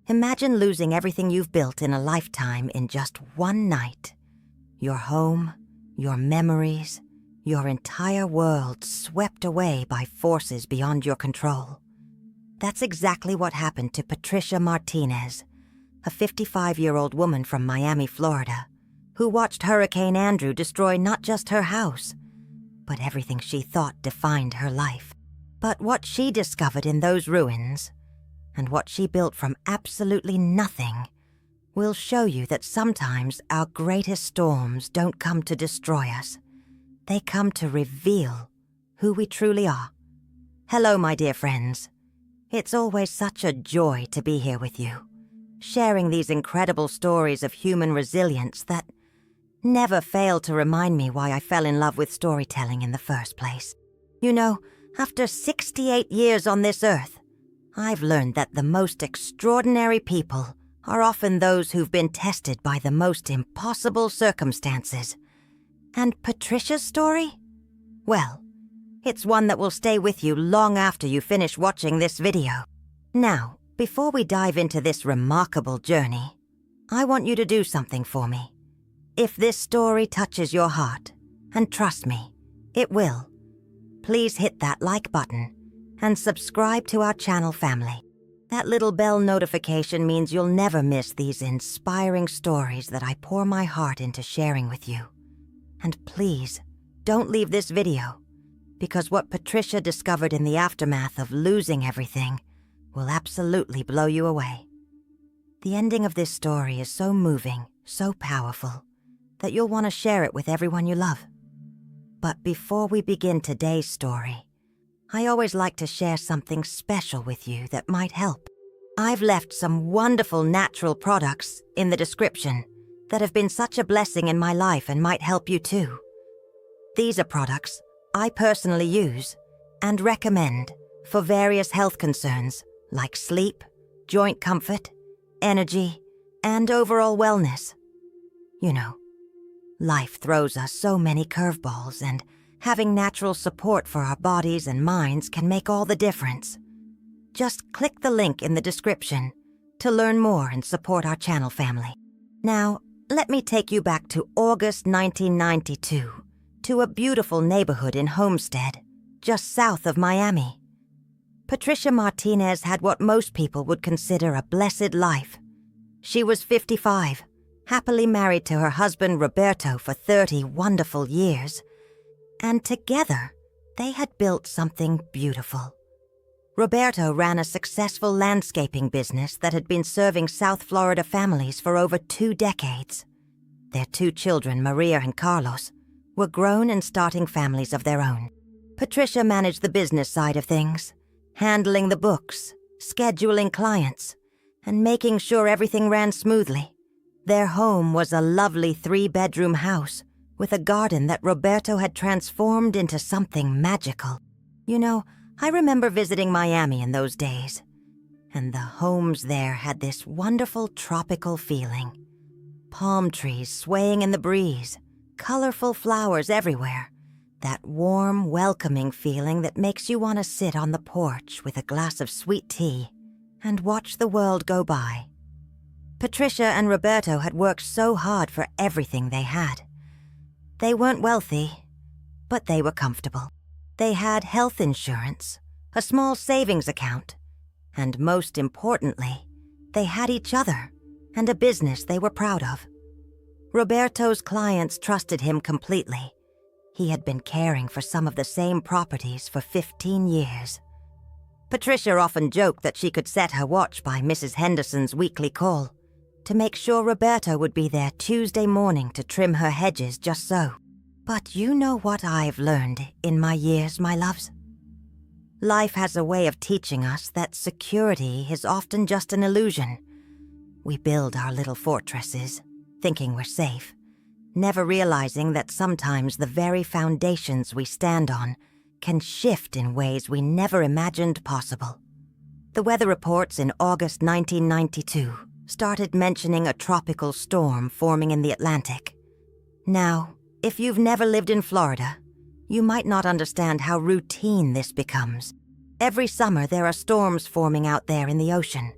Imagine losing everything you've built in a lifetime in just one night. Your home, your memories, your entire world swept away by forces beyond your control. That's exactly what happened to Patricia Martinez, a 55-year-old woman from Miami, Florida, who watched Hurricane Andrew destroy not just her house, but everything she thought defined her life. But what she discovered in those ruins, and what she built from absolutely nothing, will show you that sometimes our greatest storms don't come to destroy us. They come to reveal who we truly are. Hello, my dear friends. It's always such a joy to be here with you, sharing these incredible stories of human resilience that never fail to remind me why I fell in love with storytelling in the first place. You know, after 68 years on this earth, I've learned that the most extraordinary people are often those who've been tested by the most impossible circumstances. And Patricia's story? Well, it's one that will stay with you long after you finish watching this video. Now, before we dive into this remarkable journey, I want you to do something for me. If this story touches your heart, and trust me, it will, please hit that like button and subscribe to our channel family. That little bell notification means you'll never miss these inspiring stories that I pour my heart into sharing with you. And please, don't leave this video, because what Patricia discovered in the aftermath of losing everything will absolutely blow you away. The ending of this story is so moving, so powerful, that you'll want to share it with everyone you love. But before we begin today's story, I always like to share something special with you that might help. I've left some wonderful natural products in the description that have been such a blessing in my life and might help you too. These are products I personally use and recommend for various health concerns like sleep, joint comfort, energy, and overall wellness. You know, life throws us so many curveballs, and having natural support for our bodies and minds can make all the difference. Just click the link in the description to learn more and support our channel family. Now, let me take you back to August 1992, to a beautiful neighborhood in Homestead, just south of Miami. Patricia Martinez had what most people would consider a blessed life. She was 55, happily married to her husband Roberto for 30 wonderful years, and together they had built something beautiful. Roberto ran a successful landscaping business that had been serving South Florida families for over 2 decades. Their 2 children, Maria and Carlos, were grown and starting families of their own. Patricia managed the business side of things, handling the books, scheduling clients, and making sure everything ran smoothly. Their home was a lovely 3-bedroom house with a garden that Roberto had transformed into something magical. You know, I remember visiting Miami in those days, and the homes there had this wonderful tropical feeling. Palm trees swaying in the breeze, colorful flowers everywhere, that warm, welcoming feeling that makes you want to sit on the porch with a glass of sweet tea and watch the world go by. Patricia and Roberto had worked so hard for everything they had. They weren't wealthy, but they were comfortable. They had health insurance, a small savings account, and most importantly, they had each other and a business they were proud of. Roberto's clients trusted him completely. He had been caring for some of the same properties for 15 years. Patricia often joked that she could set her watch by Mrs. Henderson's weekly call to make sure Roberto would be there Tuesday morning to trim her hedges just so. But you know what I've learned in my years, my loves? Life has a way of teaching us that security is often just an illusion. We build our little fortresses, thinking we're safe, never realizing that sometimes the very foundations we stand on can shift in ways we never imagined possible. The weather reports in August 1992 started mentioning a tropical storm forming in the Atlantic. Now, if you've never lived in Florida, you might not understand how routine this becomes. Every summer there are storms forming out there in the ocean.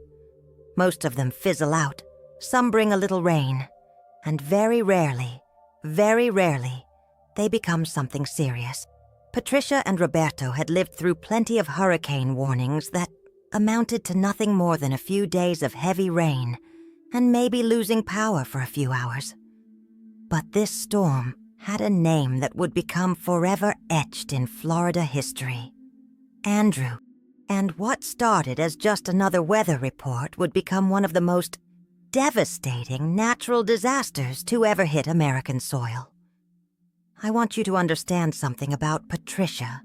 Most of them fizzle out. Some bring a little rain. And very rarely, they become something serious. Patricia and Roberto had lived through plenty of hurricane warnings that amounted to nothing more than a few days of heavy rain and maybe losing power for a few hours. But this storm had a name that would become forever etched in Florida history. Andrew. And what started as just another weather report would become one of the most devastating natural disasters to ever hit American soil. I want you to understand something about Patricia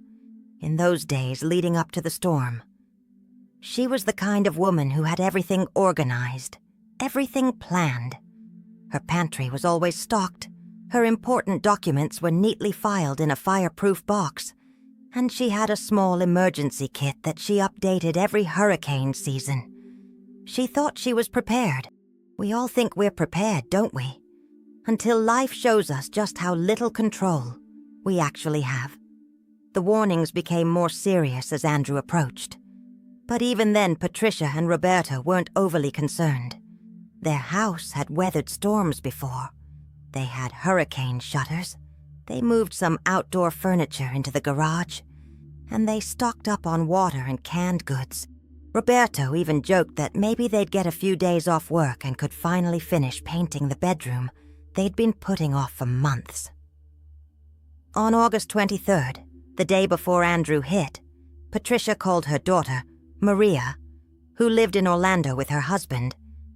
in those days leading up to the storm. She was the kind of woman who had everything organized, everything planned. Her pantry was always stocked, her important documents were neatly filed in a fireproof box, and she had a small emergency kit that she updated every hurricane season. She thought she was prepared. We all think we're prepared, don't we? Until life shows us just how little control we actually have. The warnings became more serious as Andrew approached. But even then, Patricia and Roberto weren't overly concerned. Their house had weathered storms before. They had hurricane shutters. They moved some outdoor furniture into the garage. And they stocked up on water and canned goods. Roberto even joked that maybe they'd get a few days off work and could finally finish painting the bedroom they'd been putting off for months. On August 23rd, the day before Andrew hit, Patricia called her daughter, Maria, who lived in Orlando with her husband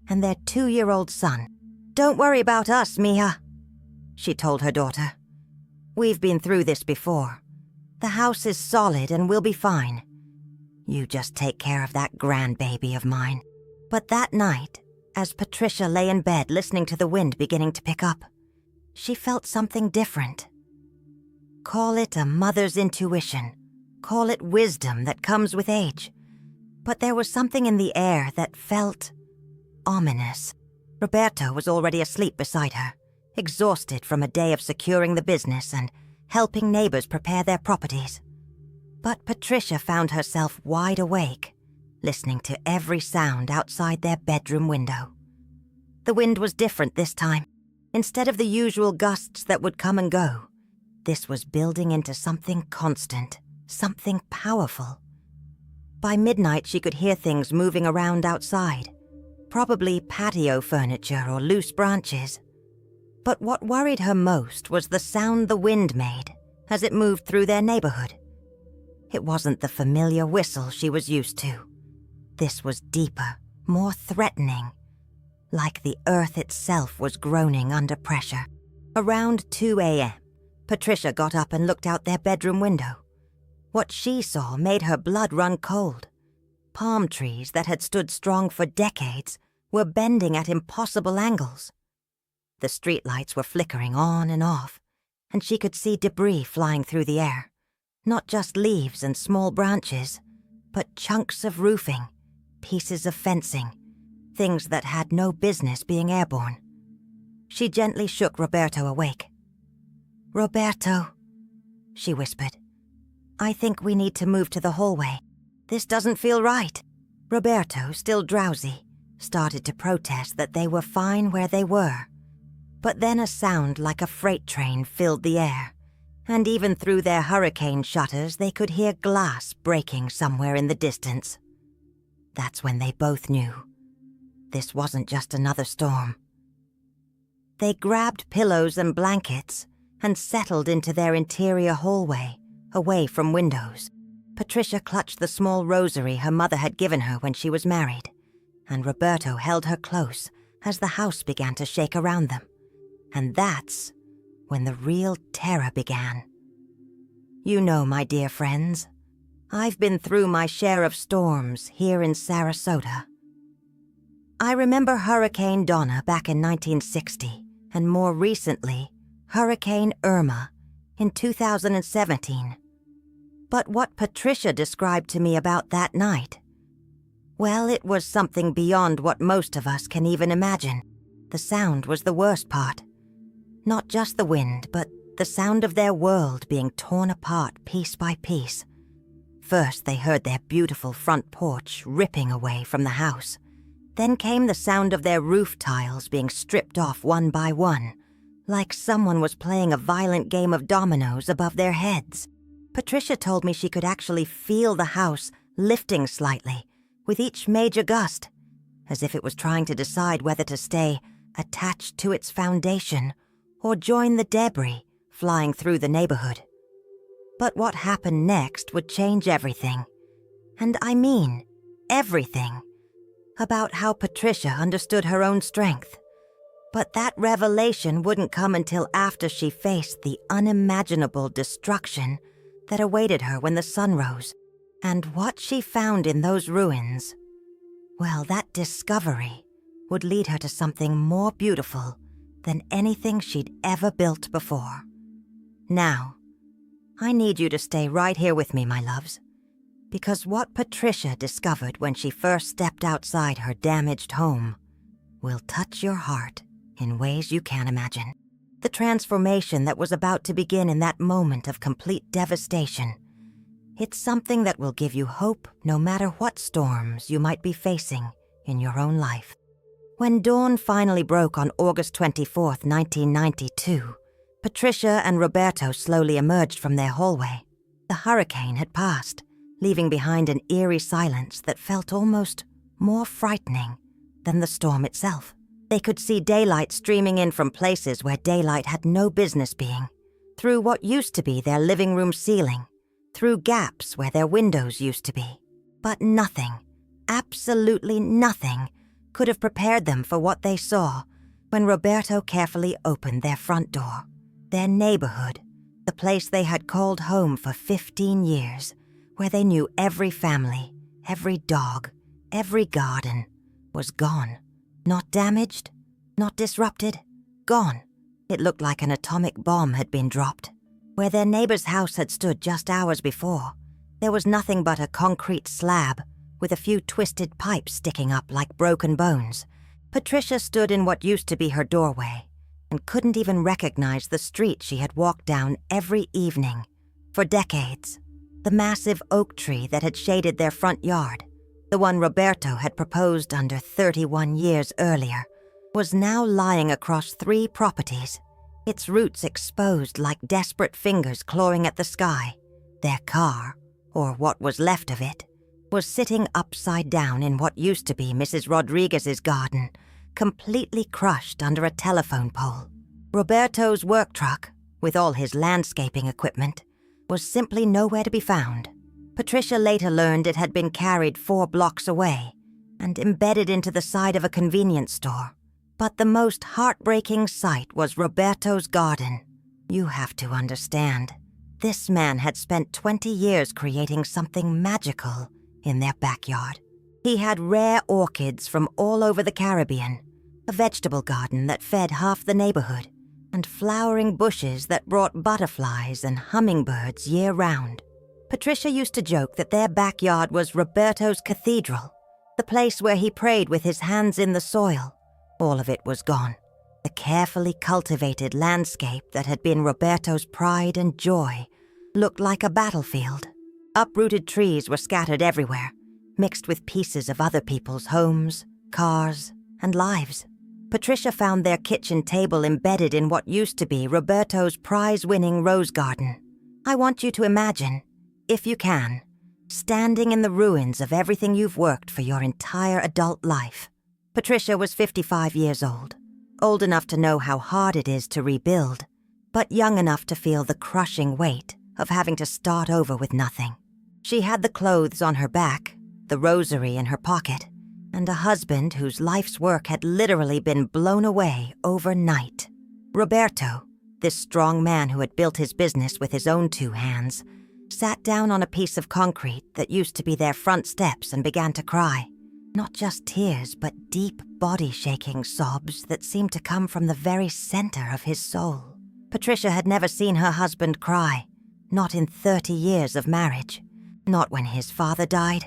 and their 2-year-old son. "Don't worry about us, Mia," she told her daughter. "We've been through this before. The house is solid and we'll be fine. You just take care of that grandbaby of mine." But that night, as Patricia lay in bed listening to the wind beginning to pick up, she felt something different. Call it a mother's intuition. Call it wisdom that comes with age. But there was something in the air that felt ominous. Roberto was already asleep beside her, exhausted from a day of securing the business and helping neighbors prepare their properties. But Patricia found herself wide awake, listening to every sound outside their bedroom window. The wind was different this time. Instead of the usual gusts that would come and go, this was building into something constant, something powerful. By midnight, she could hear things moving around outside, probably patio furniture or loose branches. But what worried her most was the sound the wind made as it moved through their neighborhood. It wasn't the familiar whistle she was used to. This was deeper, more threatening, like the earth itself was groaning under pressure. Around 2 a.m., Patricia got up and looked out their bedroom window. What she saw made her blood run cold. Palm trees that had stood strong for decades were bending at impossible angles. The streetlights were flickering on and off, and she could see debris flying through the air. Not just leaves and small branches, but chunks of roofing, pieces of fencing, things that had no business being airborne. She gently shook Roberto awake. "Roberto," she whispered, "I think we need to move to the hallway. This doesn't feel right." Roberto, still drowsy, started to protest that they were fine where they were. But then a sound like a freight train filled the air, and even through their hurricane shutters they could hear glass breaking somewhere in the distance. That's when they both knew. This wasn't just another storm. They grabbed pillows and blankets and settled into their interior hallway, away from windows. Patricia clutched the small rosary her mother had given her when she was married, and Roberto held her close as the house began to shake around them. And that's when the real terror began. You know, my dear friends, I've been through my share of storms here in Sarasota. I remember Hurricane Donna back in 1960, and more recently, Hurricane Irma in 2017. But what Patricia described to me about that night, well, it was something beyond what most of us can even imagine. The sound was the worst part. Not just the wind, but the sound of their world being torn apart piece by piece. First, they heard their beautiful front porch ripping away from the house, Then came the sound of their roof tiles being stripped off one by one, like someone was playing a violent game of dominoes above their heads. Patricia told me she could actually feel the house lifting slightly with each major gust, as if it was trying to decide whether to stay attached to its foundation or join the debris flying through the neighborhood. But what happened next would change everything. And I mean everything. About how Patricia understood her own strength. But that revelation wouldn't come until after she faced the unimaginable destruction that awaited her when the sun rose. And what she found in those ruins, well, that discovery would lead her to something more beautiful than anything she'd ever built before. Now, I need you to stay right here with me, my loves, because what Patricia discovered when she first stepped outside her damaged home will touch your heart in ways you can't imagine. The transformation that was about to begin in that moment of complete devastation. It's something that will give you hope no matter what storms you might be facing in your own life. When dawn finally broke on August 24th, 1992, Patricia and Roberto slowly emerged from their hallway. The hurricane had passed, leaving behind an eerie silence that felt almost more frightening than the storm itself. They could see daylight streaming in from places where daylight had no business being, through what used to be their living room ceiling, through gaps where their windows used to be. But nothing, absolutely nothing, could have prepared them for what they saw when Roberto carefully opened their front door. Their neighborhood, the place they had called home for 15 years, where they knew every family, every dog, every garden, was gone. Not damaged, not disrupted, gone. It looked like an atomic bomb had been dropped. Where their neighbor's house had stood just hours before, there was nothing but a concrete slab with a few twisted pipes sticking up like broken bones. Patricia stood in what used to be her doorway and couldn't even recognize the street she had walked down every evening for decades. The massive oak tree that had shaded their front yard, the one Roberto had proposed under 31 years earlier, was now lying across 3 properties, its roots exposed like desperate fingers clawing at the sky. Their car, or what was left of it, was sitting upside down in what used to be Mrs. Rodriguez's garden, completely crushed under a telephone pole. Roberto's work truck, with all his landscaping equipment, was simply nowhere to be found. Patricia later learned it had been carried 4 blocks away and embedded into the side of a convenience store. But the most heartbreaking sight was Roberto's garden. You have to understand, this man had spent 20 years creating something magical in their backyard. He had rare orchids from all over the Caribbean, a vegetable garden that fed half the neighborhood, and flowering bushes that brought butterflies and hummingbirds year-round. Patricia used to joke that their backyard was Roberto's cathedral, the place where he prayed with his hands in the soil. All of it was gone. The carefully cultivated landscape that had been Roberto's pride and joy looked like a battlefield. Uprooted trees were scattered everywhere, mixed with pieces of other people's homes, cars, and lives. Patricia found their kitchen table embedded in what used to be Roberto's prize-winning rose garden. I want you to imagine, if you can, standing in the ruins of everything you've worked for your entire adult life. Patricia was 55 years old enough to know how hard it is to rebuild, but young enough to feel the crushing weight of having to start over with nothing. She had the clothes on her back, the rosary in her pocket, and a husband whose life's work had literally been blown away overnight. Roberto, this strong man who had built his business with his own 2 hands, sat down on a piece of concrete that used to be their front steps and began to cry. Not just tears, but deep body-shaking sobs that seemed to come from the very center of his soul. Patricia had never seen her husband cry, not in 30 years of marriage, not when his father died,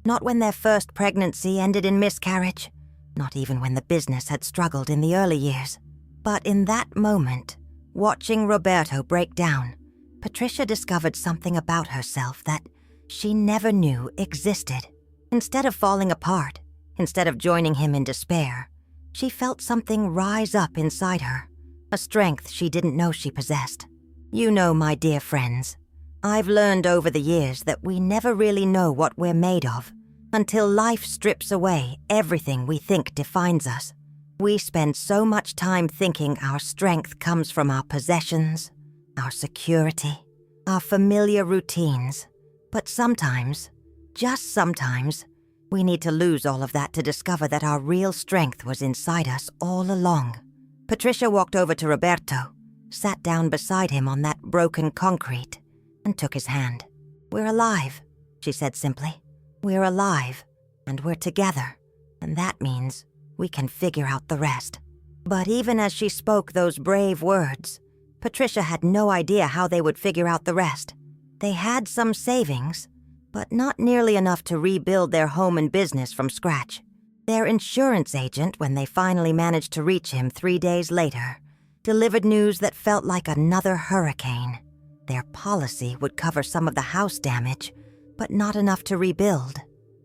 not when their first pregnancy ended in miscarriage, not even when the business had struggled in the early years. But in that moment, watching Roberto break down, Patricia discovered something about herself that she never knew existed. Instead of falling apart, Instead of joining him in despair, she felt something rise up inside her, a strength she didn't know she possessed. You know, my dear friends, I've learned over the years that we never really know what we're made of until life strips away everything we think defines us. We spend so much time thinking our strength comes from our possessions, our security, our familiar routines. But sometimes, just sometimes, we need to lose all of that to discover that our real strength was inside us all along. Patricia walked over to Roberto, sat down beside him on that broken concrete, and took his hand. "We're alive," she said simply. "We're alive, and we're together, and that means we can figure out the rest." But even as she spoke those brave words, Patricia had no idea how they would figure out the rest. They had some savings, but not nearly enough to rebuild their home and business from scratch. Their insurance agent, when they finally managed to reach him 3 days later, delivered news that felt like another hurricane. Their policy would cover some of the house damage, but not enough to rebuild.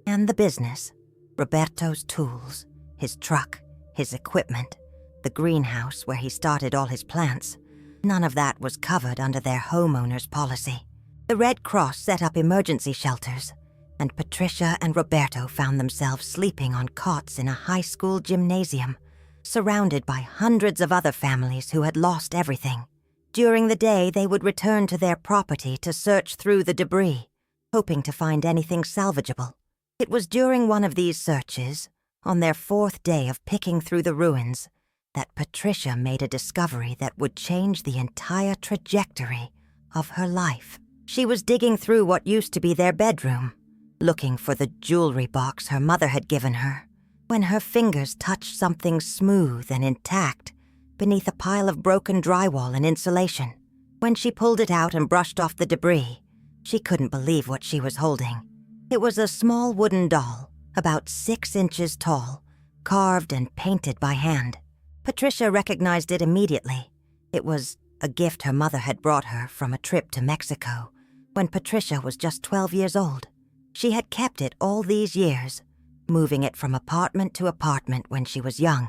And the business, Roberto's tools, his truck, his equipment, the greenhouse where he started all his plants, none of that was covered under their homeowner's policy. The Red Cross set up emergency shelters, and Patricia and Roberto found themselves sleeping on cots in a high school gymnasium, surrounded by hundreds of other families who had lost everything. During the day, they would return to their property to search through the debris, hoping to find anything salvageable. It was during one of these searches, on their 4th day of picking through the ruins, that Patricia made a discovery that would change the entire trajectory of her life. She was digging through what used to be their bedroom, looking for the jewelry box her mother had given her, when her fingers touched something smooth and intact beneath a pile of broken drywall and insulation. When she pulled it out and brushed off the debris, she couldn't believe what she was holding. It was a small wooden doll, about 6 inches tall, carved and painted by hand. Patricia recognized it immediately. It was a gift her mother had brought her from a trip to Mexico when Patricia was just 12 years old. She had kept it all these years, moving it from apartment to apartment when she was young,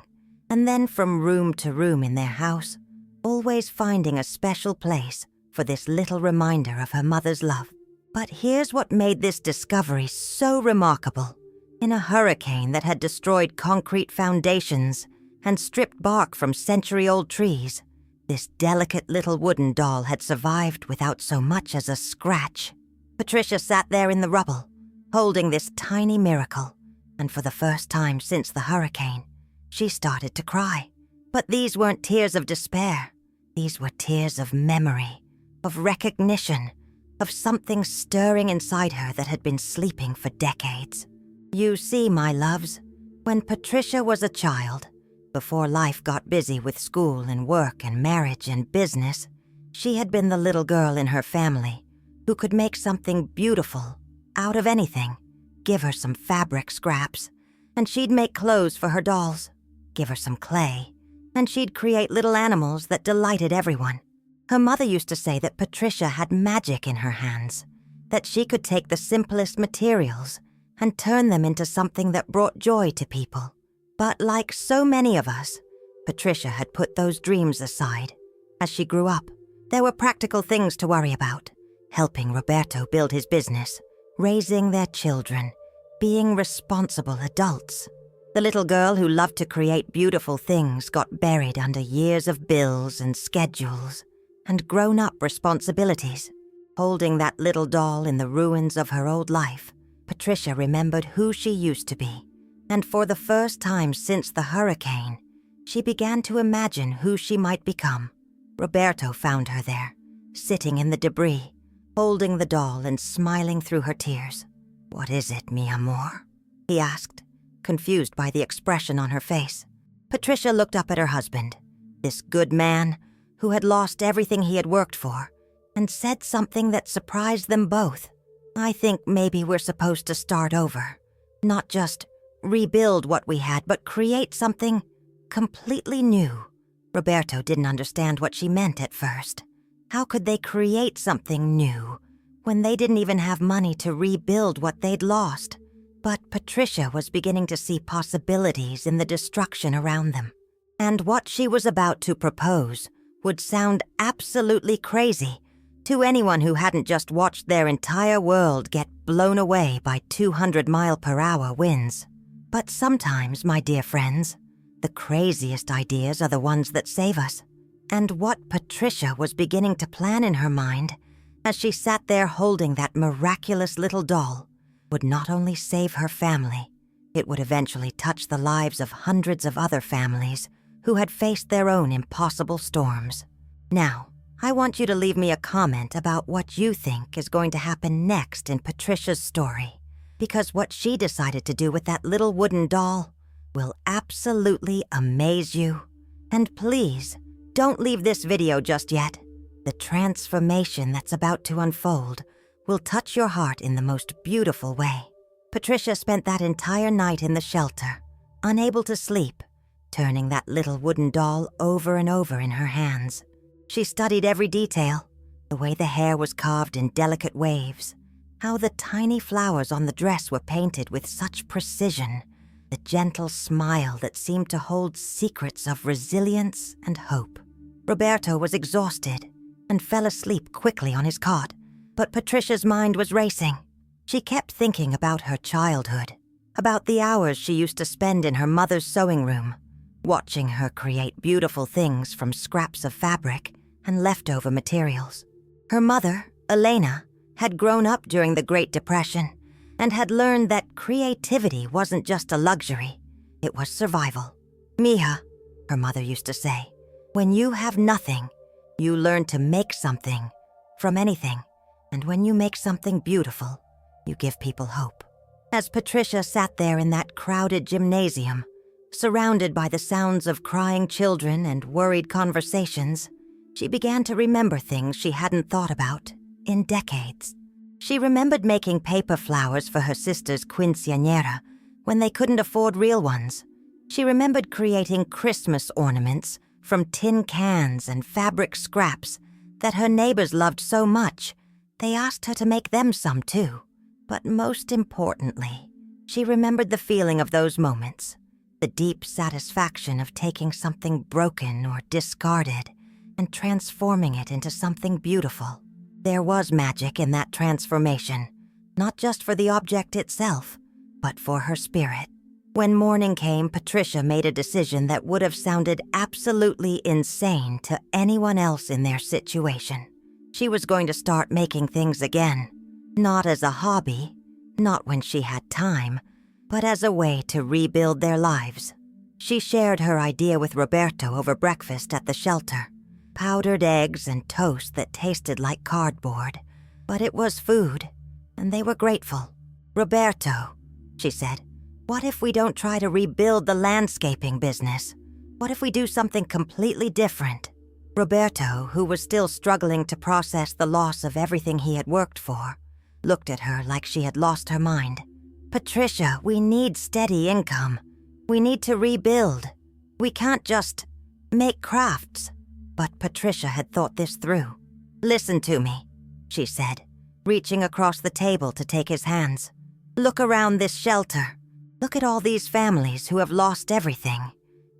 and then from room to room in their house, always finding a special place for this little reminder of her mother's love. But here's what made this discovery so remarkable. In a hurricane that had destroyed concrete foundations and stripped bark from century-old trees, this delicate little wooden doll had survived without so much as a scratch. Patricia sat there in the rubble, holding this tiny miracle, and for the first time since the hurricane, she started to cry. But these weren't tears of despair. These were tears of memory, of recognition, of something stirring inside her that had been sleeping for decades. You see, my loves, when Patricia was a child, before life got busy with school and work and marriage and business, she had been the little girl in her family who could make something beautiful out of anything. Give her some fabric scraps, and she'd make clothes for her dolls. Give her some clay, and she'd create little animals that delighted everyone. Her mother used to say that Patricia had magic in her hands, that she could take the simplest materials and turn them into something that brought joy to people. But like so many of us, Patricia had put those dreams aside. As she grew up, there were practical things to worry about: helping Roberto build his business, raising their children, being responsible adults. The little girl who loved to create beautiful things got buried under years of bills and schedules and grown-up responsibilities. Holding that little doll in the ruins of her old life, Patricia remembered who she used to be. And for the first time since the hurricane, she began to imagine who she might become. Roberto found her there, sitting in the debris, holding the doll and smiling through her tears. "What is it, mi amor?" he asked, confused by the expression on her face. Patricia looked up at her husband, this good man who had lost everything he had worked for, and said something that surprised them both. "I think maybe we're supposed to start over, not just rebuild what we had, but create something completely new." Roberto didn't understand what she meant at first. How could they create something new when they didn't even have money to rebuild what they'd lost? But Patricia was beginning to see possibilities in the destruction around them. And what she was about to propose would sound absolutely crazy to anyone who hadn't just watched their entire world get blown away by 200-mile-per-hour winds. But sometimes, my dear friends, the craziest ideas are the ones that save us. And what Patricia was beginning to plan in her mind, as she sat there holding that miraculous little doll, would not only save her family, it would eventually touch the lives of hundreds of other families who had faced their own impossible storms. Now, I want you to leave me a comment about what you think is going to happen next in Patricia's story, because what she decided to do with that little wooden doll will absolutely amaze you. And please, don't leave this video just yet. The transformation that's about to unfold will touch your heart in the most beautiful way. Patricia spent that entire night in the shelter, unable to sleep, turning that little wooden doll over and over in her hands. She studied every detail, the way the hair was carved in delicate waves, how the tiny flowers on the dress were painted with such precision, the gentle smile that seemed to hold secrets of resilience and hope. Roberto was exhausted and fell asleep quickly on his cot, but Patricia's mind was racing. She kept thinking about her childhood, about the hours she used to spend in her mother's sewing room, watching her create beautiful things from scraps of fabric and leftover materials. Her mother, Elena, had grown up during the Great Depression and had learned that creativity wasn't just a luxury, it was survival. Mija, her mother used to say, when you have nothing, you learn to make something from anything, and when you make something beautiful, you give people hope. As Patricia sat there in that crowded gymnasium, surrounded by the sounds of crying children and worried conversations, she began to remember things she hadn't thought about in decades. She remembered making paper flowers for her sister's quinceañera when they couldn't afford real ones. She remembered creating Christmas ornaments from tin cans and fabric scraps that her neighbors loved so much, they asked her to make them some too. But most importantly, she remembered the feeling of those moments, the deep satisfaction of taking something broken or discarded and transforming it into something beautiful. There was magic in that transformation, not just for the object itself, but for her spirit. When morning came, Patricia made a decision that would have sounded absolutely insane to anyone else in their situation. She was going to start making things again, not as a hobby, not when she had time, but as a way to rebuild their lives. She shared her idea with Roberto over breakfast at the shelter. Powdered eggs and toast that tasted like cardboard, but it was food, and they were grateful. Roberto, she said, what if we don't try to rebuild the landscaping business? What if we do something completely different? Roberto, who was still struggling to process the loss of everything he had worked for, looked at her like she had lost her mind. Patricia, we need steady income. We need to rebuild. We can't just make crafts. But Patricia had thought this through. Listen to me, she said, reaching across the table to take his hands. Look around this shelter. Look at all these families who have lost everything.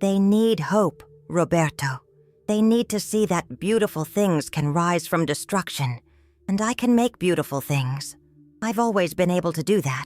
They need hope, Roberto. They need to see that beautiful things can rise from destruction, and I can make beautiful things. I've always been able to do that.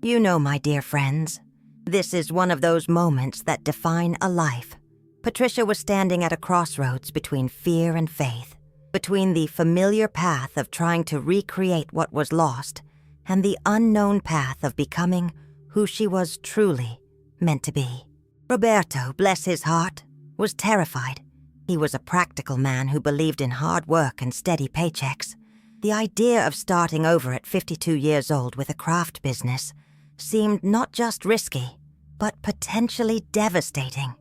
You know, my dear friends, this is one of those moments that define a life. Patricia was standing at a crossroads between fear and faith, between the familiar path of trying to recreate what was lost and the unknown path of becoming who she was truly meant to be. Roberto, bless his heart, was terrified. He was a practical man who believed in hard work and steady paychecks. The idea of starting over at 52 years old with a craft business seemed not just risky, but potentially devastating.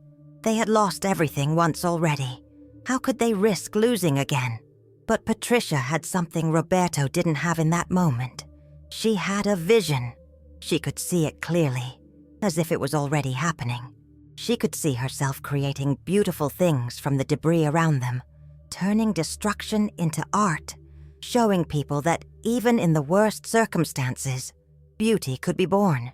They had lost everything once already. How could they risk losing again? But Patricia had something Roberto didn't have in that moment. She had a vision. She could see it clearly, as if it was already happening. She could see herself creating beautiful things from the debris around them, turning destruction into art, showing people that even in the worst circumstances, beauty could be born.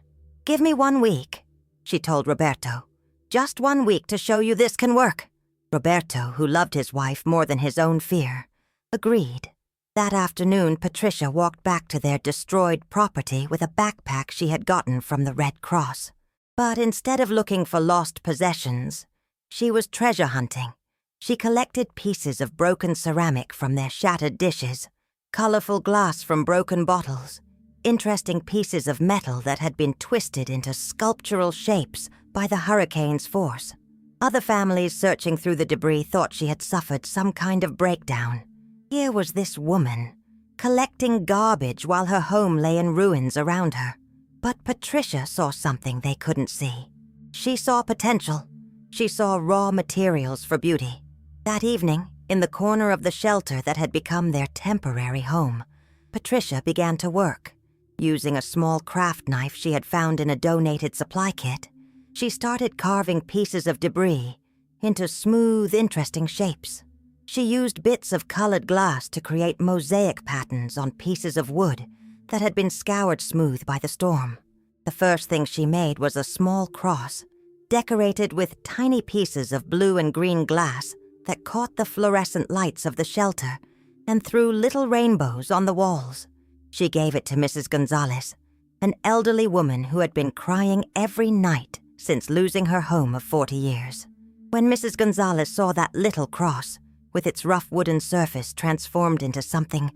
"Give me 1 week," she told Roberto. "Just 1 week to show you this can work." Roberto, who loved his wife more than his own fear, agreed. That afternoon, Patricia walked back to their destroyed property with a backpack she had gotten from the Red Cross. But instead of looking for lost possessions, she was treasure hunting. She collected pieces of broken ceramic from their shattered dishes, colorful glass from broken bottles, interesting pieces of metal that had been twisted into sculptural shapes by the hurricane's force. Other families searching through the debris thought she had suffered some kind of breakdown. Here was this woman, collecting garbage while her home lay in ruins around her. But Patricia saw something they couldn't see. She saw potential. She saw raw materials for beauty. That evening, in the corner of the shelter that had become their temporary home, Patricia began to work. Using a small craft knife she had found in a donated supply kit, she started carving pieces of debris into smooth, interesting shapes. She used bits of colored glass to create mosaic patterns on pieces of wood that had been scoured smooth by the storm. The first thing she made was a small cross, decorated with tiny pieces of blue and green glass that caught the fluorescent lights of the shelter and threw little rainbows on the walls. She gave it to Mrs. Gonzalez, an elderly woman who had been crying every night since losing her home of 40 years. When Mrs. Gonzalez saw that little cross, with its rough wooden surface transformed into something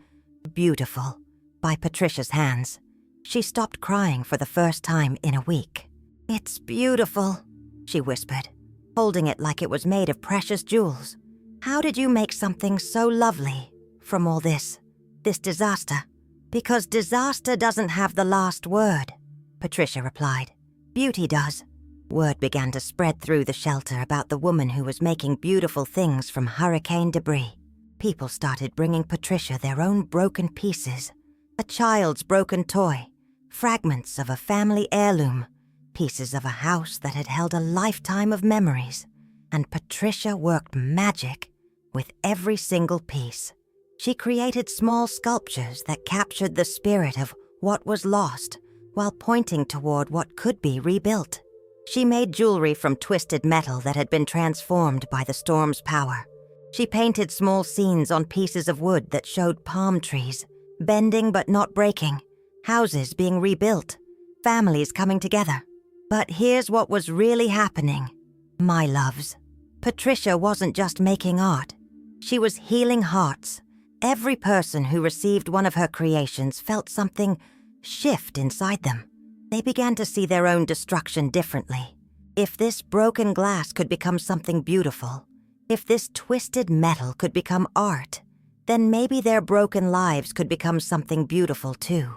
beautiful by Patricia's hands, she stopped crying for the first time in a week. "It's beautiful," she whispered, holding it like it was made of precious jewels. "How did you make something so lovely from all this disaster?" "Because disaster doesn't have the last word," Patricia replied. "Beauty does." Word began to spread through the shelter about the woman who was making beautiful things from hurricane debris. People started bringing Patricia their own broken pieces, a child's broken toy, fragments of a family heirloom, pieces of a house that had held a lifetime of memories, and Patricia worked magic with every single piece. She created small sculptures that captured the spirit of what was lost while pointing toward what could be rebuilt. She made jewelry from twisted metal that had been transformed by the storm's power. She painted small scenes on pieces of wood that showed palm trees, bending but not breaking, houses being rebuilt, families coming together. But here's what was really happening, my loves. Patricia wasn't just making art. She was healing hearts. Every person who received one of her creations felt something shift inside them. They began to see their own destruction differently. If this broken glass could become something beautiful, if this twisted metal could become art, then maybe their broken lives could become something beautiful too.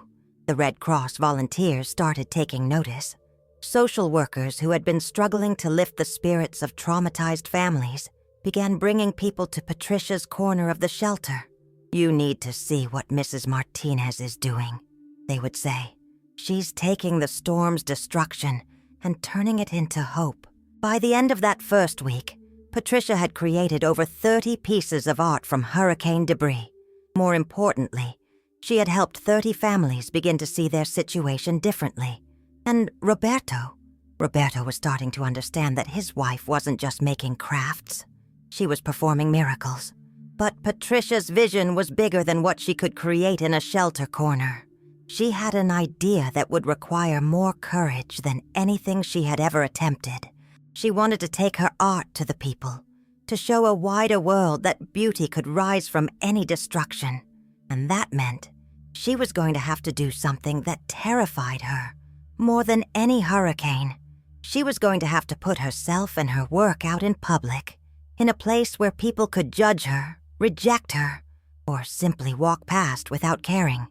The Red Cross volunteers started taking notice. Social workers who had been struggling to lift the spirits of traumatized families began bringing people to Patricia's corner of the shelter. "You need to see what Mrs. Martinez is doing," they would say. "She's taking the storm's destruction and turning it into hope." By the end of that first week, Patricia had created over 30 pieces of art from hurricane debris. More importantly, she had helped 30 families begin to see their situation differently. And Roberto was starting to understand that his wife wasn't just making crafts. She was performing miracles. But Patricia's vision was bigger than what she could create in a shelter corner. She had an idea that would require more courage than anything she had ever attempted. She wanted to take her art to the people, to show a wider world that beauty could rise from any destruction. And that meant she was going to have to do something that terrified her more than any hurricane. She was going to have to put herself and her work out in public, in a place where people could judge her, reject her, or simply walk past without caring.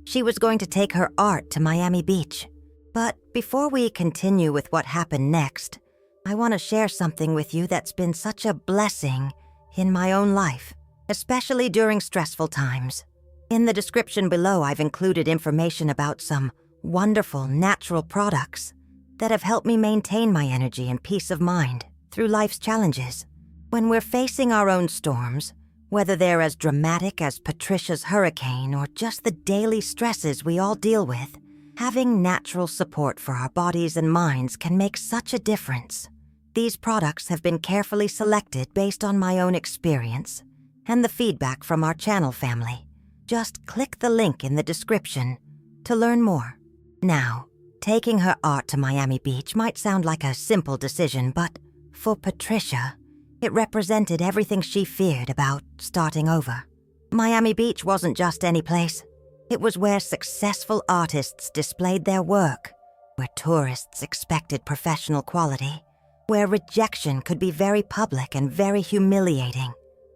She was going to take her art to Miami Beach. But before we continue with what happened next, I want to share something with you that's been such a blessing in my own life, especially during stressful times. In the description below, I've included information about some wonderful natural products that have helped me maintain my energy and peace of mind through life's challenges. When we're facing our own storms, whether they're as dramatic as Patricia's hurricane or just the daily stresses we all deal with, Having natural support for our bodies and minds can make such a difference. These products have been carefully selected based on my own experience and the feedback from our channel family. Just click the link in the description to learn more. Now, taking her art to Miami Beach might sound like a simple decision, but for Patricia, it represented everything she feared about starting over. Miami Beach wasn't just any place. It was where successful artists displayed their work, where tourists expected professional quality, where rejection could be very public and very humiliating.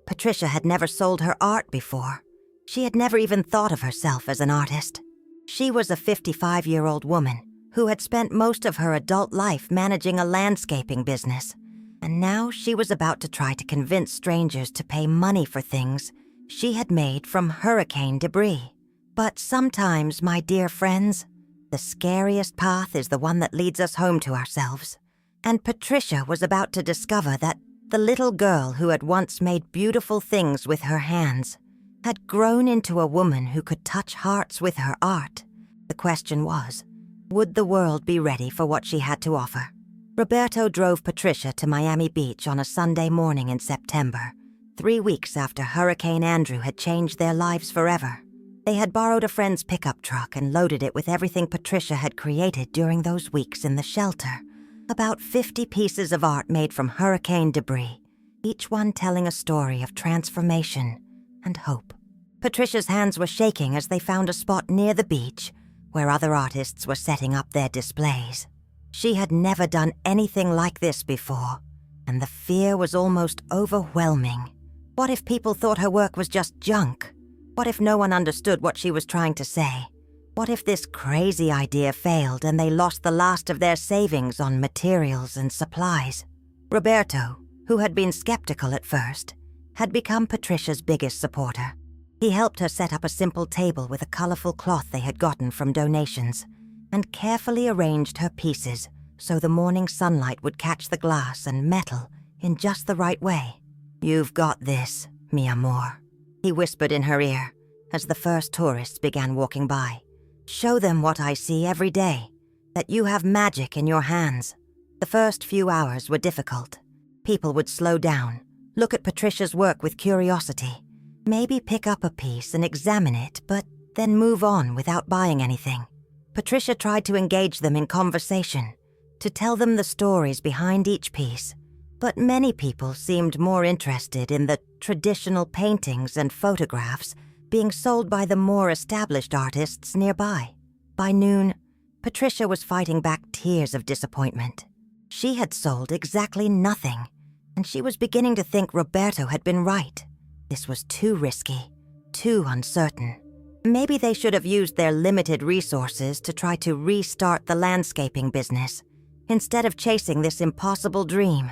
Patricia had never sold her art before. She had never even thought of herself as an artist. She was a 55-year-old woman who had spent most of her adult life managing a landscaping business, and now she was about to try to convince strangers to pay money for things she had made from hurricane debris. But sometimes, my dear friends, the scariest path is the one that leads us home to ourselves. And Patricia was about to discover that the little girl who had once made beautiful things with her hands had grown into a woman who could touch hearts with her art. The question was, would the world be ready for what she had to offer? Roberto drove Patricia to Miami Beach on a Sunday morning in September, 3 weeks after Hurricane Andrew had changed their lives forever. They had borrowed a friend's pickup truck and loaded it with everything Patricia had created during those weeks in the shelter. About 50 pieces of art made from hurricane debris, each one telling a story of transformation and hope. Patricia's hands were shaking as they found a spot near the beach where other artists were setting up their displays. She had never done anything like this before, and the fear was almost overwhelming. What if people thought her work was just junk? What if no one understood what she was trying to say? What if this crazy idea failed and they lost the last of their savings on materials and supplies? Roberto, who had been skeptical at first, had become Patricia's biggest supporter. He helped her set up a simple table with a colorful cloth they had gotten from donations and carefully arranged her pieces so the morning sunlight would catch the glass and metal in just the right way. "You've got this, mi amor," he whispered in her ear as the first tourists began walking by. "Show them what I see every day, that you have magic in your hands." The first few hours were difficult. People would slow down, look at Patricia's work with curiosity, maybe pick up a piece and examine it, but then move on without buying anything. Patricia tried to engage them in conversation, to tell them the stories behind each piece, but many people seemed more interested in the traditional paintings and photographs being sold by the more established artists nearby. By noon, Patricia was fighting back tears of disappointment. She had sold exactly nothing, and she was beginning to think Roberto had been right. This was too risky, too uncertain. Maybe they should have used their limited resources to try to restart the landscaping business, instead of chasing this impossible dream.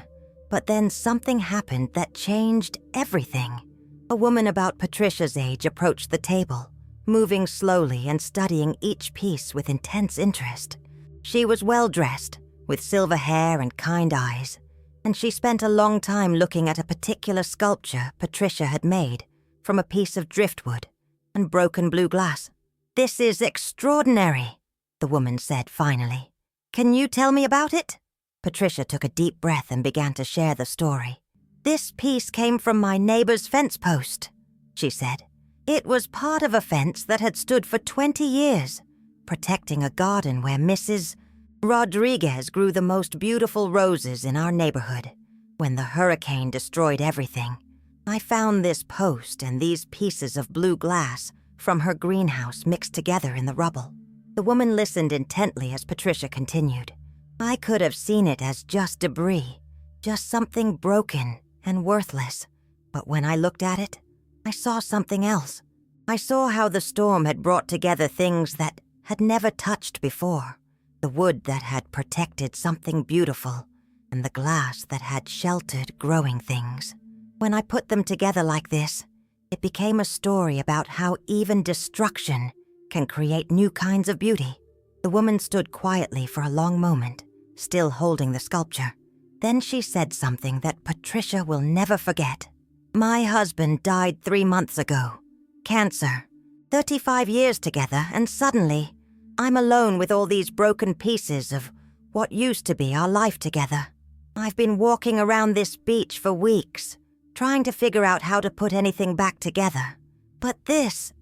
But then something happened that changed everything. A woman about Patricia's age approached the table, moving slowly and studying each piece with intense interest. She was well-dressed, with silver hair and kind eyes, and she spent a long time looking at a particular sculpture Patricia had made from a piece of driftwood and broken blue glass. "This is extraordinary," the woman said finally. "Can you tell me about it?" Patricia took a deep breath and began to share the story. "This piece came from my neighbor's fence post," she said. "It was part of a fence that had stood for 20 years, protecting a garden where Mrs. Rodriguez grew the most beautiful roses in our neighborhood. When the hurricane destroyed everything, I found this post and these pieces of blue glass from her greenhouse mixed together in the rubble." The woman listened intently as Patricia continued. "I could have seen it as just debris, just something broken and worthless. But when I looked at it, I saw something else. I saw how the storm had brought together things that had never touched before. The wood that had protected something beautiful, and the glass that had sheltered growing things. When I put them together like this, it became a story about how even destruction can create new kinds of beauty." The woman stood quietly for a long moment, still holding the sculpture. Then she said something that Patricia will never forget. "My husband died 3 months ago. Cancer. 35 years together, and suddenly, I'm alone with all these broken pieces of what used to be our life together. I've been walking around this beach for weeks, trying to figure out how to put anything back together. But this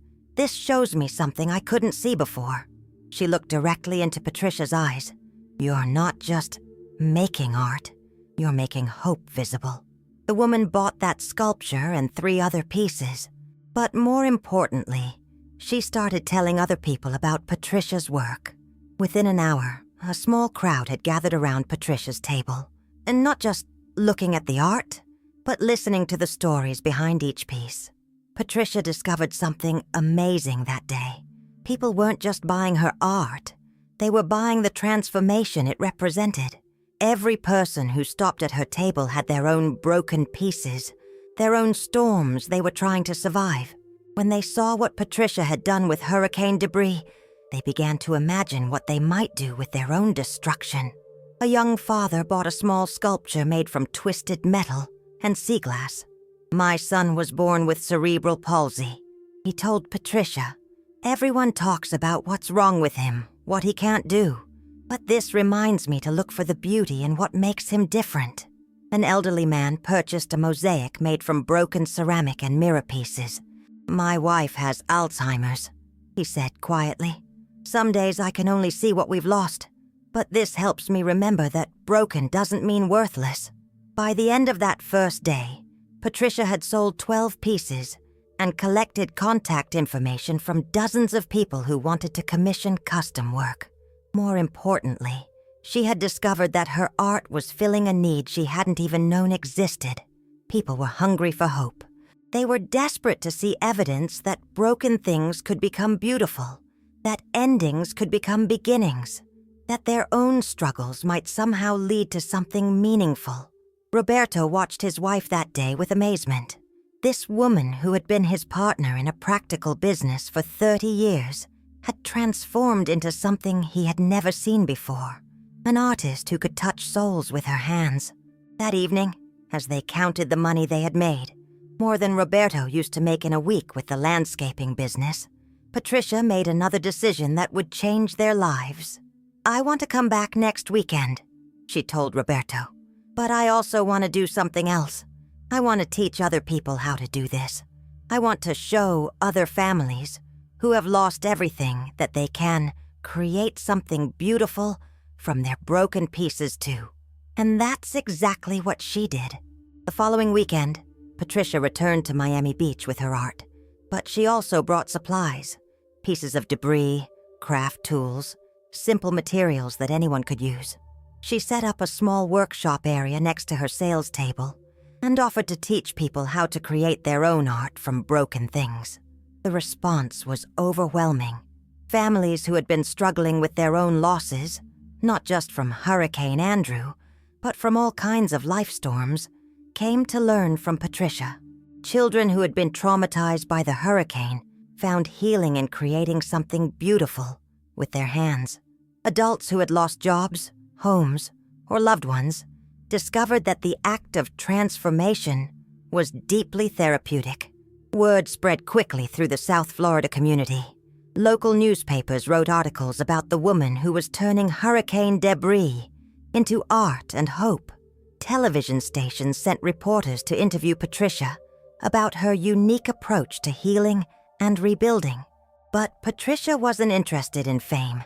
shows me something I couldn't see before." She looked directly into Patricia's eyes. "You're not just making art, you're making hope visible." The woman bought that sculpture and 3 other pieces. But more importantly, she started telling other people about Patricia's work. Within an hour, a small crowd had gathered around Patricia's table, and not just looking at the art, but listening to the stories behind each piece. Patricia discovered something amazing that day. People weren't just buying her art, they were buying the transformation it represented. Every person who stopped at her table had their own broken pieces, their own storms they were trying to survive. When they saw what Patricia had done with hurricane debris, they began to imagine what they might do with their own destruction. A young father bought a small sculpture made from twisted metal and sea glass. "My son was born with cerebral palsy," he told Patricia. "Everyone talks about what's wrong with him, what he can't do. But this reminds me to look for the beauty in what makes him different." An elderly man purchased a mosaic made from broken ceramic and mirror pieces. "My wife has Alzheimer's," he said quietly. "Some days I can only see what we've lost, but this helps me remember that broken doesn't mean worthless." By the end of that first day, Patricia had sold 12 pieces and collected contact information from dozens of people who wanted to commission custom work. More importantly, she had discovered that her art was filling a need she hadn't even known existed. People were hungry for hope. They were desperate to see evidence that broken things could become beautiful, that endings could become beginnings, that their own struggles might somehow lead to something meaningful. Roberto watched his wife that day with amazement. This woman, who had been his partner in a practical business for 30 years, had transformed into something he had never seen before. An artist who could touch souls with her hands. That evening, as they counted the money they had made, more than Roberto used to make in a week with the landscaping business, Patricia made another decision that would change their lives. "I want to come back next weekend," she told Roberto. "But I also want to do something else. I want to teach other people how to do this. I want to show other families who have lost everything that they can create something beautiful from their broken pieces too." And that's exactly what she did. The following weekend, Patricia returned to Miami Beach with her art, but she also brought supplies, pieces of debris, craft tools, simple materials that anyone could use. She set up a small workshop area next to her sales table and offered to teach people how to create their own art from broken things. The response was overwhelming. Families who had been struggling with their own losses, not just from Hurricane Andrew, but from all kinds of life storms, came to learn from Patricia. Children who had been traumatized by the hurricane found healing in creating something beautiful with their hands. Adults who had lost jobs, homes, or loved ones discovered that the act of transformation was deeply therapeutic. Word spread quickly through the South Florida community. Local newspapers wrote articles about the woman who was turning hurricane debris into art and hope. Television stations sent reporters to interview Patricia about her unique approach to healing and rebuilding. But Patricia wasn't interested in fame.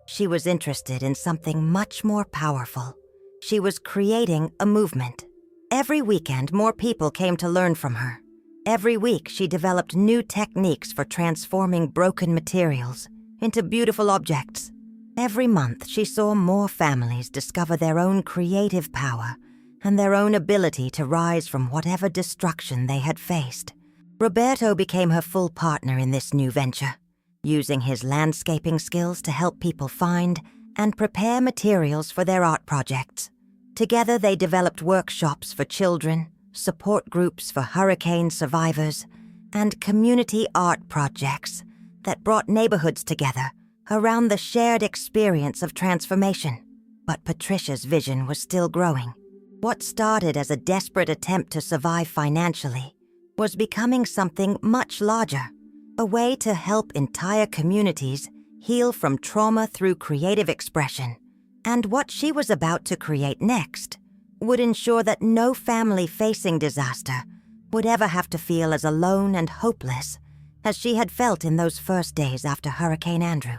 She was interested in something much more powerful. She was creating a movement. Every weekend, more people came to learn from her. Every week, she developed new techniques for transforming broken materials into beautiful objects. Every month, she saw more families discover their own creative power and their own ability to rise from whatever destruction they had faced. Roberto became her full partner in this new venture, using his landscaping skills to help people find and prepare materials for their art projects. Together, they developed workshops for children, support groups for hurricane survivors, and community art projects that brought neighborhoods together around the shared experience of transformation. But Patricia's vision was still growing. What started as a desperate attempt to survive financially was becoming something much larger, a way to help entire communities heal from trauma through creative expression. And what she was about to create next would ensure that no family facing disaster would ever have to feel as alone and hopeless as she had felt in those first days after Hurricane Andrew.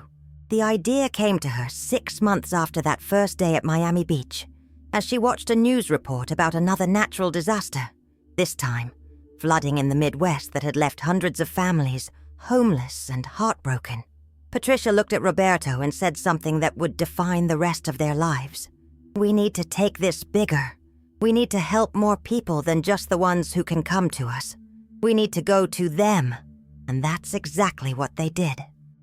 The idea came to her 6 months after that first day at Miami Beach, as she watched a news report about another natural disaster, this time flooding in the Midwest that had left hundreds of families homeless and heartbroken. Patricia looked at Roberto and said something that would define the rest of their lives. "We need to take this bigger. We need to help more people than just the ones who can come to us. We need to go to them." And that's exactly what they did.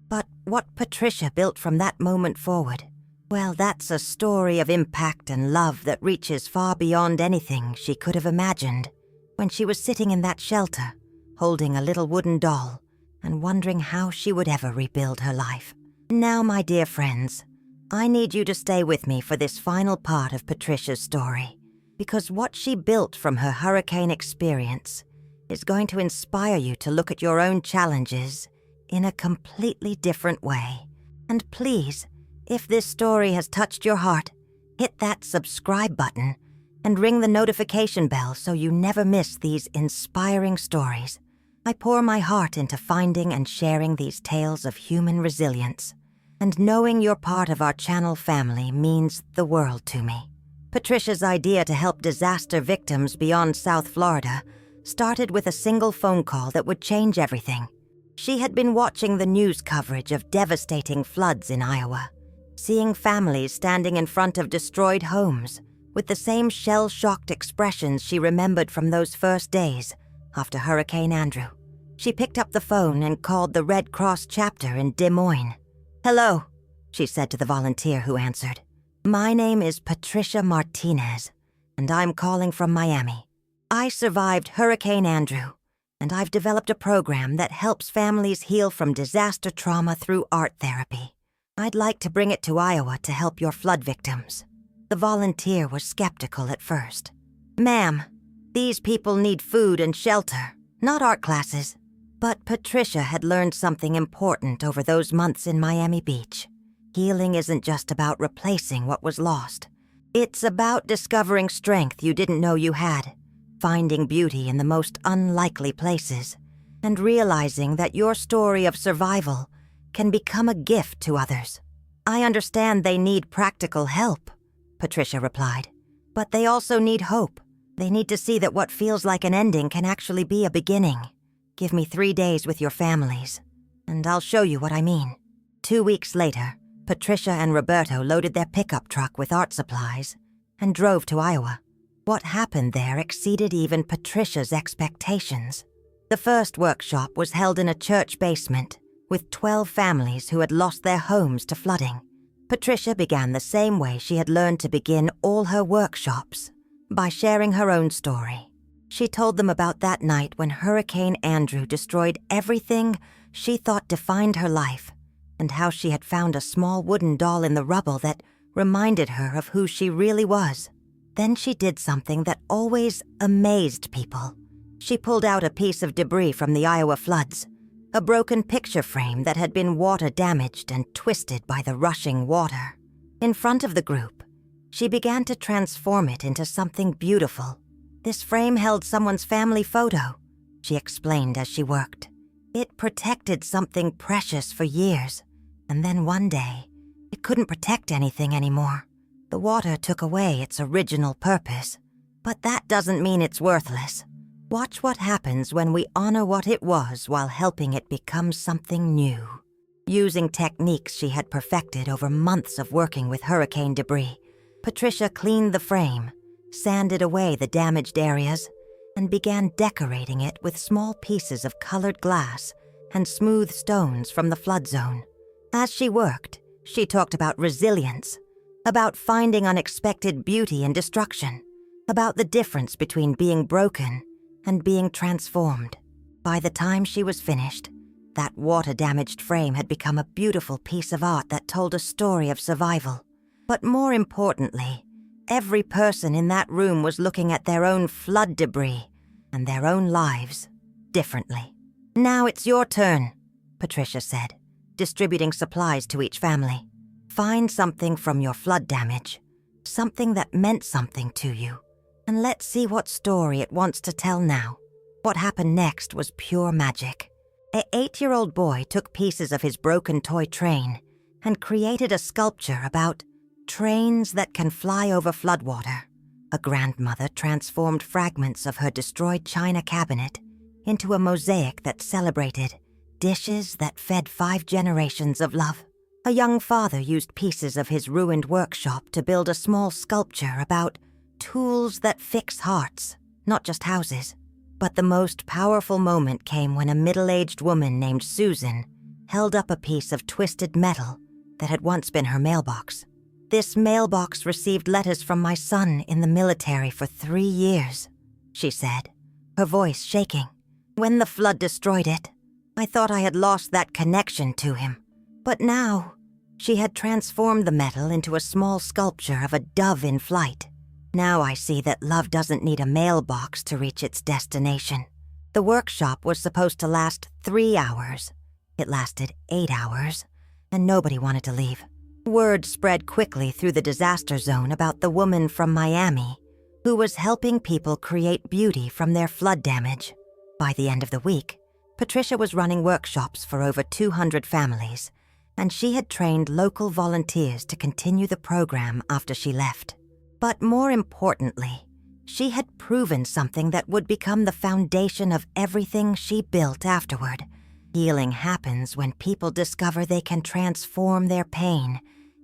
But what Patricia built from that moment forward, well, that's a story of impact and love that reaches far beyond anything she could have imagined when she was sitting in that shelter, holding a little wooden doll and wondering how she would ever rebuild her life. Now, my dear friends, I need you to stay with me for this final part of Patricia's story, because what she built from her hurricane experience is going to inspire you to look at your own challenges in a completely different way. And please, if this story has touched your heart, hit that subscribe button and ring the notification bell so you never miss these inspiring stories. I pour my heart into finding and sharing these tales of human resilience, and knowing you're part of our channel family means the world to me. Patricia's idea to help disaster victims beyond South Florida started with a single phone call that would change everything. She had been watching the news coverage of devastating floods in Iowa, seeing families standing in front of destroyed homes with the same shell-shocked expressions she remembered from those first days after Hurricane Andrew. She picked up the phone and called the Red Cross chapter in Des Moines. "Hello," she said to the volunteer who answered. "My name is Patricia Martinez, and I'm calling from Miami. I survived Hurricane Andrew, and I've developed a program that helps families heal from disaster trauma through art therapy. I'd like to bring it to Iowa to help your flood victims." The volunteer was skeptical at first. "Ma'am, these people need food and shelter, not art classes." But Patricia had learned something important over those months in Miami Beach. Healing isn't just about replacing what was lost. It's about discovering strength you didn't know you had, finding beauty in the most unlikely places, and realizing that your story of survival can become a gift to others. "I understand they need practical help," Patricia replied, "but they also need hope. They need to see that what feels like an ending can actually be a beginning. Give me 3 days with your families, and I'll show you what I mean." 2 weeks later, Patricia and Roberto loaded their pickup truck with art supplies and drove to Iowa. What happened there exceeded even Patricia's expectations. The first workshop was held in a church basement with 12 families who had lost their homes to flooding. Patricia began the same way she had learned to begin all her workshops, by sharing her own story. She told them about that night when Hurricane Andrew destroyed everything she thought defined her life, and how she had found a small wooden doll in the rubble that reminded her of who she really was. Then she did something that always amazed people. She pulled out a piece of debris from the Iowa floods, a broken picture frame that had been water damaged and twisted by the rushing water. In front of the group, she began to transform it into something beautiful. "This frame held someone's family photo," she explained as she worked. "It protected something precious for years, and then one day, it couldn't protect anything anymore. The water took away its original purpose. But that doesn't mean it's worthless. Watch what happens when we honor what it was while helping it become something new." Using techniques she had perfected over months of working with hurricane debris, Patricia cleaned the frame, sanded away the damaged areas, and began decorating it with small pieces of colored glass and smooth stones from the flood zone. As she worked, she talked about resilience, about finding unexpected beauty in destruction, about the difference between being broken and being transformed. By the time she was finished, that water-damaged frame had become a beautiful piece of art that told a story of survival. But more importantly, every person in that room was looking at their own flood debris and their own lives differently. "Now it's your turn," Patricia said. distributing supplies to each family. Find something from your flood damage, something that meant something to you, and let's see what story it wants to tell now. What happened next was pure magic. An 8-year-old boy took pieces of his broken toy train and created a sculpture about trains that can fly over floodwater. A grandmother transformed fragments of her destroyed china cabinet into a mosaic that celebrated dishes that fed 5 generations of love. A young father used pieces of his ruined workshop to build a small sculpture about tools that fix hearts, not just houses. But the most powerful moment came when a middle-aged woman named Susan held up a piece of twisted metal that had once been her mailbox. "This mailbox received letters from my son in the military for 3 years," she said, her voice shaking. "When the flood destroyed it, I thought I had lost that connection to him. But now," she had transformed the metal into a small sculpture of a dove in flight. "Now I see that love doesn't need a mailbox to reach its destination." The workshop was supposed to last 3 hours. It lasted 8 hours, and nobody wanted to leave. Word spread quickly through the disaster zone about the woman from Miami who was helping people create beauty from their flood damage. By the end of the week, Patricia was running workshops for over 200 families, and she had trained local volunteers to continue the program after she left. But more importantly, she had proven something that would become the foundation of everything she built afterward. Healing happens when people discover they can transform their pain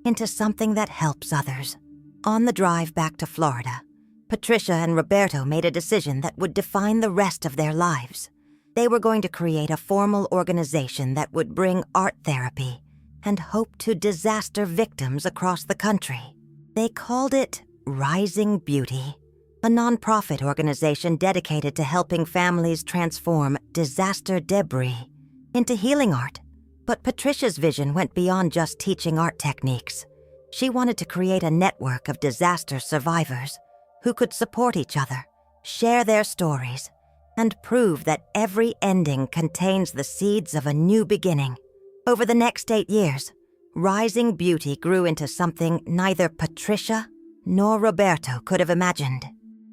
into something that helps others. On the drive back to Florida, Patricia and Roberto made a decision that would define the rest of their lives. They were going to create a formal organization that would bring art therapy and hope to disaster victims across the country. They called it Rising Beauty, a nonprofit organization dedicated to helping families transform disaster debris into healing art. But Patricia's vision went beyond just teaching art techniques. She wanted to create a network of disaster survivors who could support each other, share their stories, and prove that every ending contains the seeds of a new beginning. Over the next 8 years, Rising Beauty grew into something neither Patricia nor Roberto could have imagined.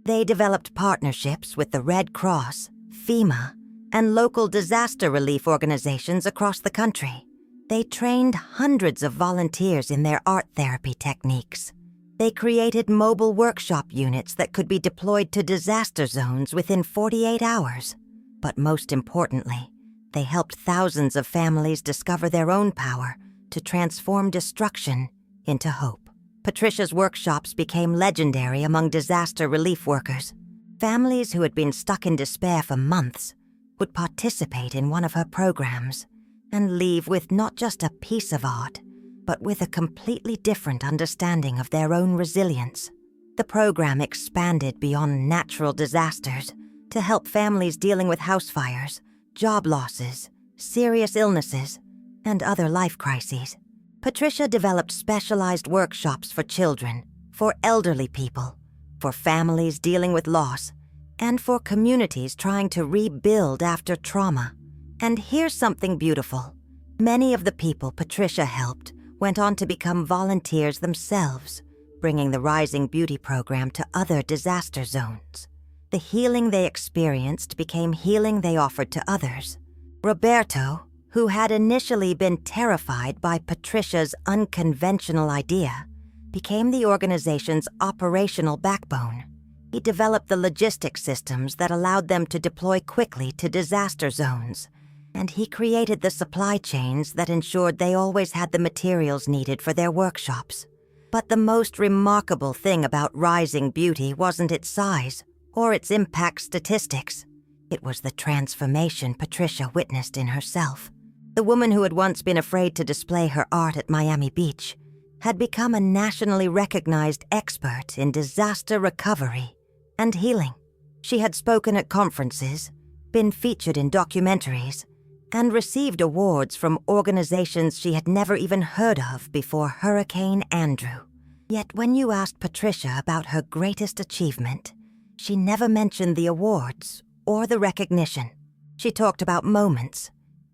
They developed partnerships with the Red Cross, FEMA, and local disaster relief organizations across the country. They trained hundreds of volunteers in their art therapy techniques. They created mobile workshop units that could be deployed to disaster zones within 48 hours. But most importantly, they helped thousands of families discover their own power to transform destruction into hope. Patricia's workshops became legendary among disaster relief workers. Families who had been stuck in despair for months would participate in one of her programs and leave with not just a piece of art, but with a completely different understanding of their own resilience. The program expanded beyond natural disasters to help families dealing with house fires, job losses, serious illnesses, and other life crises. Patricia developed specialized workshops for children, for elderly people, for families dealing with loss, and for communities trying to rebuild after trauma. And here's something beautiful. Many of the people Patricia helped went on to become volunteers themselves, bringing the Rising Beauty program to other disaster zones. The healing they experienced became healing they offered to others. Roberto, who had initially been terrified by Patricia's unconventional idea, became the organization's operational backbone. He developed the logistics systems that allowed them to deploy quickly to disaster zones, and he created the supply chains that ensured they always had the materials needed for their workshops. But the most remarkable thing about Rising Beauty wasn't its size or its impact statistics. It was the transformation Patricia witnessed in herself. The woman who had once been afraid to display her art at Miami Beach had become a nationally recognized expert in disaster recovery and healing. She had spoken at conferences, been featured in documentaries, and received awards from organizations she had never even heard of before Hurricane Andrew. Yet when you asked Patricia about her greatest achievement, she never mentioned the awards or the recognition. She talked about moments,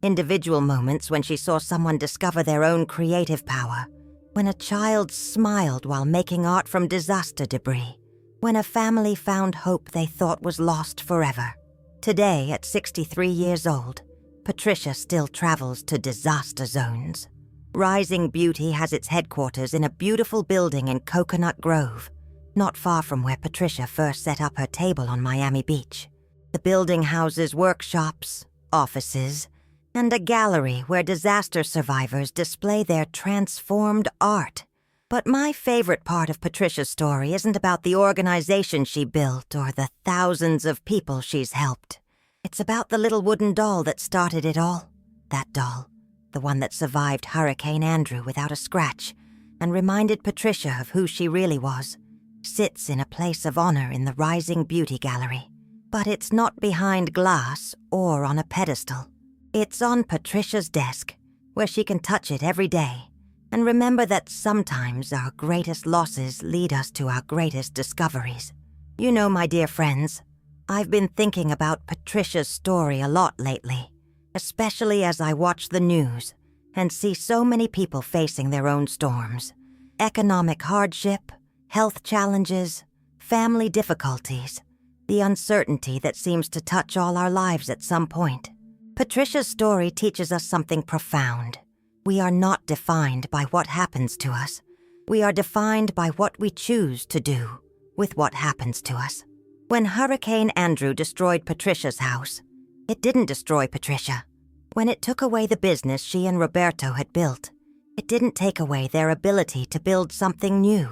individual moments when she saw someone discover their own creative power, when a child smiled while making art from disaster debris, when a family found hope they thought was lost forever. Today, at 63 years old, Patricia still travels to disaster zones. Rising Beauty has its headquarters in a beautiful building in Coconut Grove, not far from where Patricia first set up her table on Miami Beach. The building houses workshops, offices, and a gallery where disaster survivors display their transformed art. But my favorite part of Patricia's story isn't about the organization she built or the thousands of people she's helped. It's about the little wooden doll that started it all. That doll, the one that survived Hurricane Andrew without a scratch and reminded Patricia of who she really was, sits in a place of honor in the Rising Beauty Gallery. But it's not behind glass or on a pedestal. It's on Patricia's desk, where she can touch it every day and remember that sometimes our greatest losses lead us to our greatest discoveries. You know, my dear friends, I've been thinking about Patricia's story a lot lately, especially as I watch the news and see so many people facing their own storms. Economic hardship, health challenges, family difficulties, the uncertainty that seems to touch all our lives at some point. Patricia's story teaches us something profound. We are not defined by what happens to us. We are defined by what we choose to do with what happens to us. When Hurricane Andrew destroyed Patricia's house, it didn't destroy Patricia. When it took away the business she and Roberto had built, it didn't take away their ability to build something new.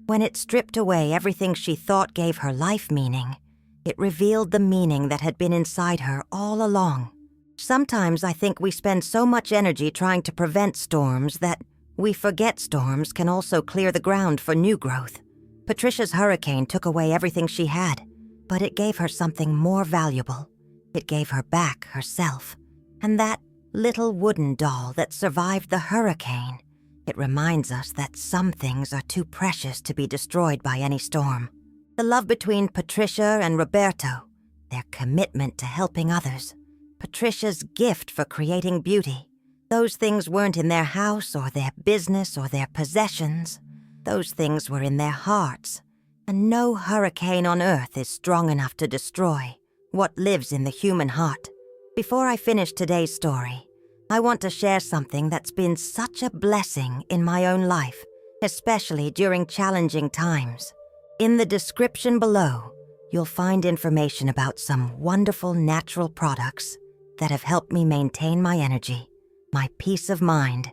When it stripped away everything she thought gave her life meaning, it revealed the meaning that had been inside her all along. Sometimes I think we spend so much energy trying to prevent storms that we forget storms can also clear the ground for new growth. Patricia's hurricane took away everything she had, but it gave her something more valuable. It gave her back herself. And that little wooden doll that survived the hurricane, it reminds us that some things are too precious to be destroyed by any storm. The love between Patricia and Roberto, their commitment to helping others, Patricia's gift for creating beauty. Those things weren't in their house or their business or their possessions. Those things were in their hearts. And no hurricane on earth is strong enough to destroy what lives in the human heart. Before I finish today's story, I want to share something that's been such a blessing in my own life, especially during challenging times. In the description below, you'll find information about some wonderful natural products that have helped me maintain my energy, my peace of mind,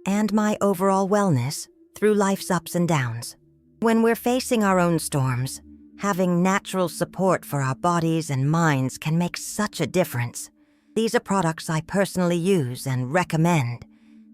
and my overall wellness through life's ups and downs. When we're facing our own storms, having natural support for our bodies and minds can make such a difference. These are products I personally use and recommend,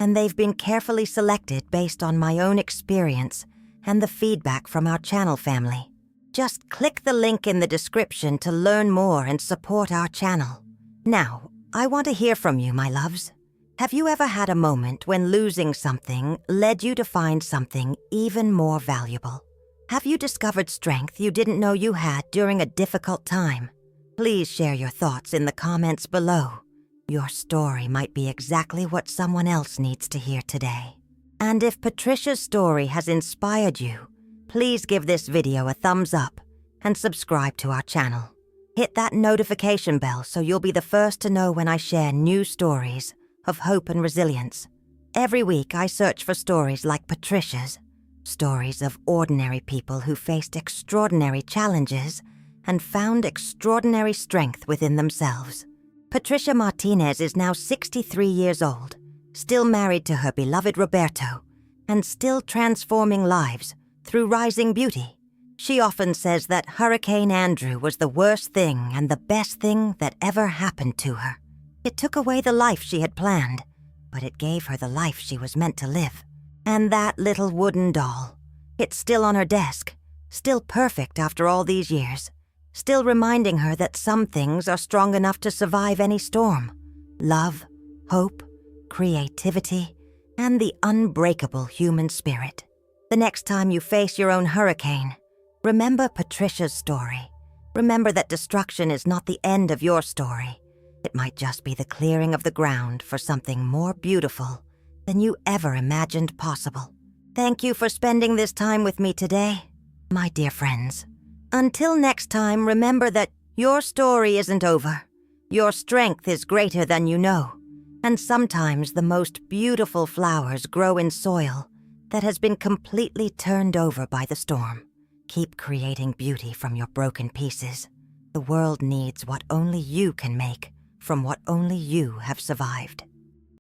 and they've been carefully selected based on my own experience and the feedback from our channel family. Just click the link in the description to learn more and support our channel. Now, I want to hear from you, my loves. Have you ever had a moment when losing something led you to find something even more valuable? Have you discovered strength you didn't know you had during a difficult time? Please share your thoughts in the comments below. Your story might be exactly what someone else needs to hear today. And if Patricia's story has inspired you, please give this video a thumbs up and subscribe to our channel. Hit that notification bell so you'll be the first to know when I share new stories of hope and resilience. Every week I search for stories like Patricia's, stories of ordinary people who faced extraordinary challenges and found extraordinary strength within themselves. Patricia Martinez is now 63 years old, still married to her beloved Roberto, and still transforming lives through Rising Beauty. She often says that Hurricane Andrew was the worst thing and the best thing that ever happened to her. It took away the life she had planned, but it gave her the life she was meant to live. And that little wooden doll, it's still on her desk, still perfect after all these years, still reminding her that some things are strong enough to survive any storm. Love, hope, creativity, and the unbreakable human spirit. The next time you face your own hurricane, remember Patricia's story. Remember that destruction is not the end of your story. It might just be the clearing of the ground for something more beautiful than you ever imagined possible. Thank you for spending this time with me today, my dear friends. Until next time, remember that your story isn't over. Your strength is greater than you know, and sometimes the most beautiful flowers grow in soil that has been completely turned over by the storm. Keep creating beauty from your broken pieces. The world needs what only you can make from what only you have survived.